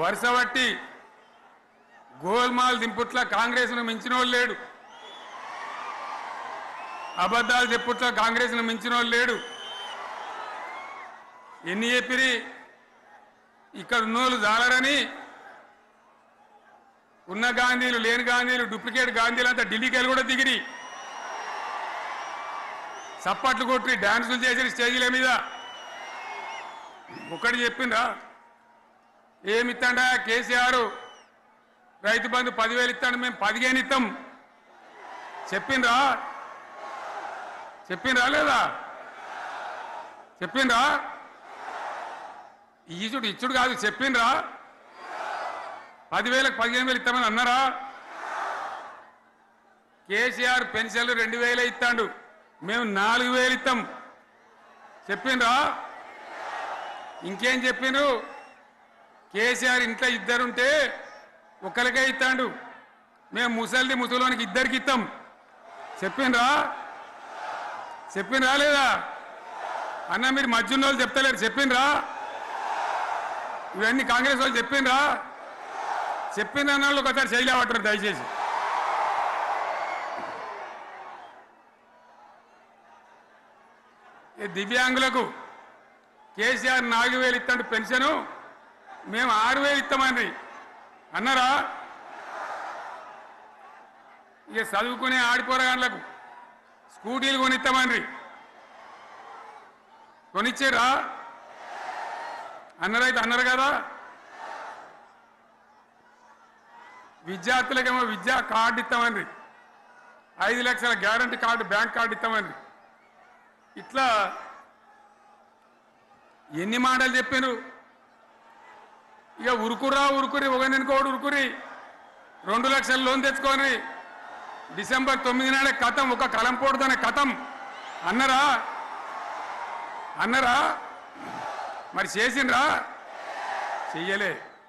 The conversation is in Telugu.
వరుసబట్టి గోల్మాల్ దింపుట్ల కాంగ్రెస్ను మించినోళ్ళు లేడు, అబద్ధాలు చెప్పుట్ల కాంగ్రెస్ను మించినోళ్ళు లేడు. ఎన్ని చెప్పిరి ఇక్కడ ఉన్నోళ్ళు జాలరని, ఉన్న గాంధీలు లేని గాంధీలు డూప్లికేట్ గాంధీలు అంతా ఢిల్లీకి కూడా దిగిరి, చప్పట్లు కొట్టి డాన్సులు చేసిన స్టేజీల మీద. ఒకటి చెప్పిండ్రా, ఏమిత్తాడా కేసీఆర్ రైతు బంధు 10,000 ఇస్తాడు, మేము 15 ఇస్తాం చెప్పిండ్రా? చెప్పిండ్రా లేదా? చెప్పిండ్రా? ఇచ్చుడు కాదు, చెప్పిండ్రా? 10,000కు 15,000 ఇస్తామని అన్నారా? కేసీఆర్ పెన్షన్లు 2,000 ఇస్తాడు, మేము 4,000 ఇస్తాం చెప్పిండ్రా? ఇంకేం చెప్పిండ్రు? కేసీఆర్ ఇంట్లో ఇద్దరుంటే ఒకరికే ఇస్తాడు, మేము ముసలోనికి ఇద్దరికి ఇస్తాం చెప్పిండ్రా? చెప్పిండ్రా లేదా? అన్న మీరు మధ్యున్న వాళ్ళు చెప్తలేరు, చెప్పిండ్రా? ఇవన్నీ కాంగ్రెస్ వాళ్ళు చెప్పిండ్రా? చెప్పిండ్రు అన్న వాళ్ళు ఒకసారి చేయలేవట్టారు దయచేసి. దివ్యాంగులకు కేసీఆర్ 4,000 ఇస్తాడు పెన్షను, మేము 6,000 ఇస్తామని అన్నారా? ఇక చదువుకునే ఆడిపోరగాళ్ళకు స్కూటీలు కొనిస్తామని కొనిచ్చారా? అన్నారైతే అన్నారు కదా. విద్యార్థులకేమో విద్యా కార్డు ఇస్తామని, 5 లక్షల గ్యారంటీ కార్డు బ్యాంక్ కార్డు ఇస్తామని. ఇట్లా ఎన్ని మాటలు చెప్పారు. ఇక ఉరుకురి ఒకరినికోడు ఉరుకురి 2 లక్షల లోన్ తెచ్చుకొని డిసెంబర్ 9 నాడే కథం, ఒక కలంపోడుతోనే కథం అన్నారా? అన్నారా? మరి చేసిండ్రా? చెయ్యలే.